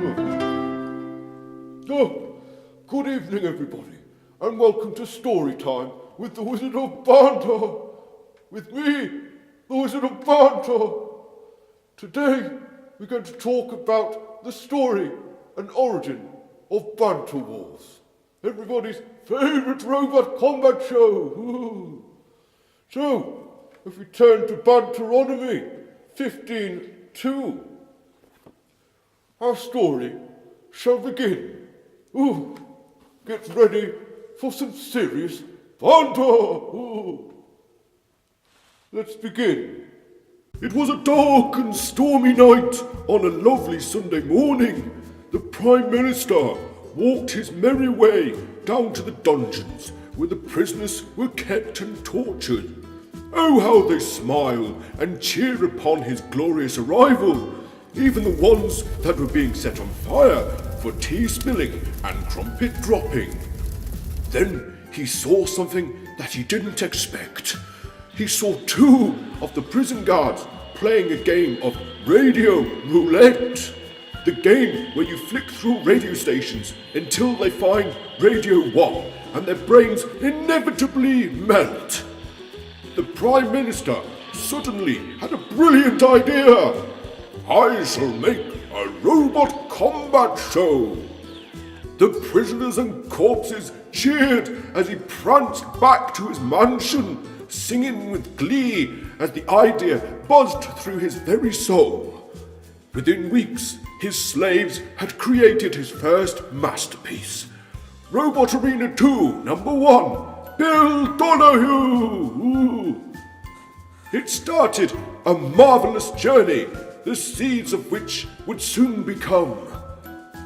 Oh, good evening, everybody, and welcome to Story Time with the Wizard of Banter. With me, the Wizard of Banter. Today, we're going to talk about the story and origin of Banter Wars, everybody's favourite robot combat show. Ooh. So, if we turn to Banteronomy 15:2, our story shall begin. Ooh, get ready for some serious banter. Ooh. Let's begin. It was a dark and stormy night. On a lovely Sunday morning, the Prime Minister walked his merry way down to the dungeons where the prisoners were kept and tortured. Oh, how they smile and cheer upon his glorious arrival, even the ones that were being set on fire for tea spilling and crumpet dropping. Then he saw something that he didn't expect. He saw two of the prison guards playing a game of radio roulette. The game where you flick through radio stations until they find Radio 1 and their brains inevitably melt. The Prime Minister suddenly had a brilliant idea. I shall make a robot combat show. The prisoners and corpses cheered as he pranced back to his mansion, singing with glee as the idea buzzed through his very soul. Within weeks, his slaves had created his first masterpiece, Robot Arena 2, number 1, Bill Donahue. Ooh. It started a marvelous journey, the seeds of which would soon become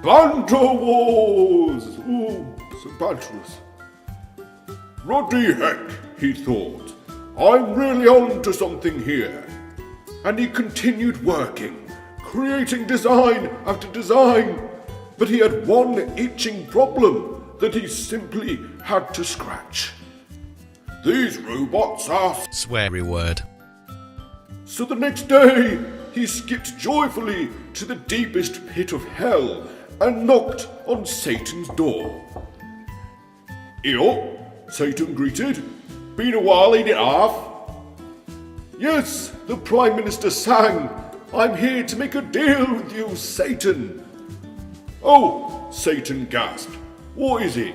Banter Wars. Ooh, so banterous. Ruddy heck, he thought. I'm really on to something here. And he continued working, creating design after design. But he had one itching problem that he simply had to scratch. These robots are... Sweary word. So the next day, he skipped joyfully to the deepest pit of hell and knocked on Satan's door. "Yo," Satan greeted. "Been a while, ain't it, half?" "Yes," the Prime Minister sang. "I'm here to make a deal with you, Satan." "Oh," Satan gasped. "What is it?"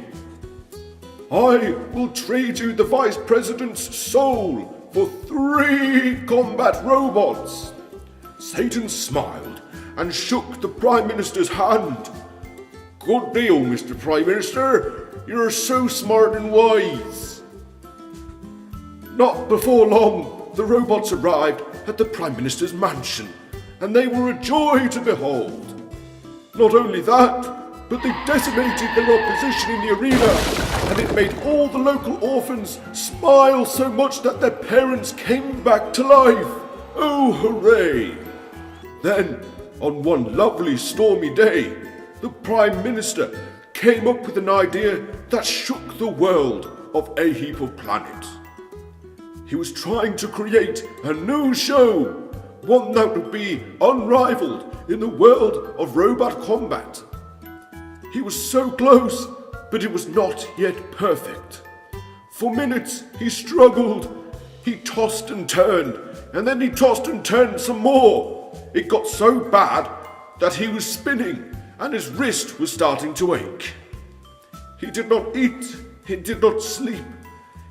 "I will trade you the Vice President's soul for 3 combat robots." Satan smiled and shook the Prime Minister's hand. "Good deal, Mr. Prime Minister. You're so smart and wise." Not before long, the robots arrived at the Prime Minister's mansion, and they were a joy to behold. Not only that, but they decimated their opposition in the arena, and it made all the local orphans smile so much that their parents came back to life. Oh, hooray! Then, on one lovely stormy day, the Prime Minister came up with an idea that shook the world of a heap of planets. He was trying to create a new show, one that would be unrivaled in the world of robot combat. He was so close, but it was not yet perfect. For minutes he struggled. He tossed and turned, and then he tossed and turned some more. It got so bad that he was spinning, and his wrist was starting to ache. He did not eat, he did not sleep.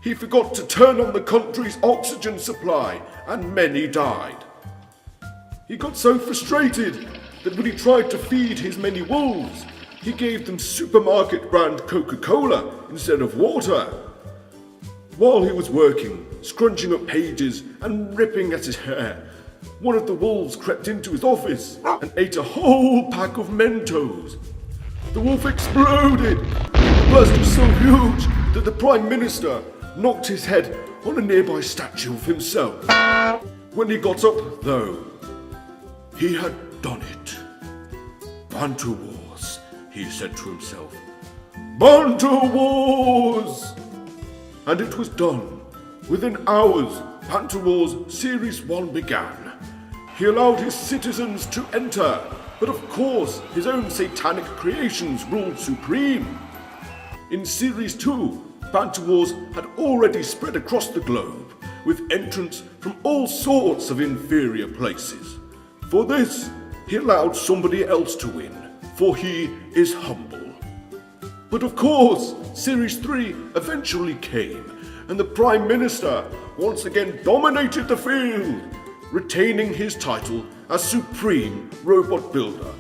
He forgot to turn on the country's oxygen supply, and many died. He got so frustrated that when he tried to feed his many wolves, he gave them supermarket brand Coca-Cola instead of water. While he was working, scrunching up pages and ripping at his hair, one of the wolves crept into his office and ate a whole pack of Mentos. The wolf exploded. The blast was so huge that the Prime Minister knocked his head on a nearby statue of himself. When he got up, though, he had done it. Banter Wars, he said to himself. Banter Wars! And it was done. Within hours, Banter Wars Series 1 began. He allowed his citizens to enter But of course, his own satanic creations ruled supreme. In Series 2, Banter Wars had already spread across the globe, with entrants from all sorts of inferior places. For this, he allowed somebody else to win, for he is humble. But of course, Series 3 eventually came, and the Prime Minister once again dominated the field, retaining his title as Supreme Robot Builder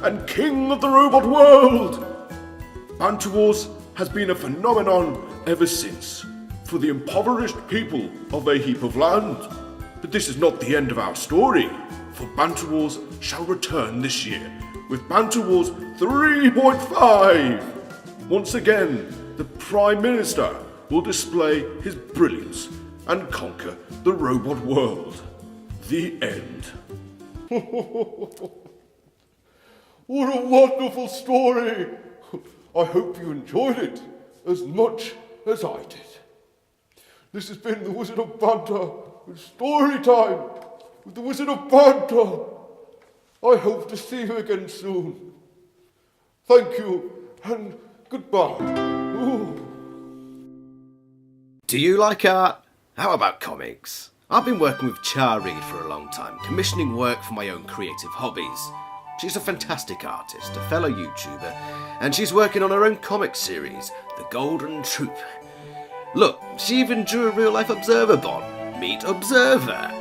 and King of the Robot World. Banter Wars has been a phenomenon ever since for the impoverished people of a heap of land. But this is not the end of our story, for Banter Wars shall return this year with Banter Wars 3.5. Once again, the Prime Minister will display his brilliance and conquer the robot world. The end. What a wonderful story! I hope you enjoyed it as much as I did. This has been the Wizard of Banter with Story Time with the Wizard of Banter. I hope to see you again soon. Thank you and goodbye. Ooh. Do you like art? How about comics? I've been working with Char Reed for a long time, commissioning work for my own creative hobbies. She's a fantastic artist, a fellow YouTuber, and she's working on her own comic series, The Golden Troop. Look, she even drew a real-life Observer bond. Meet Observer.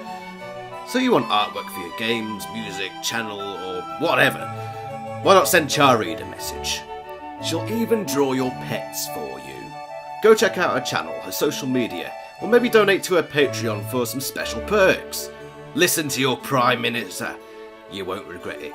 So you want artwork for your games, music, channel, or whatever? Why not send Char Reed a message? She'll even draw your pets for you. Go check out her channel, her social media, or maybe donate to her Patreon for some special perks. Listen to your Prime Minister. You won't regret it.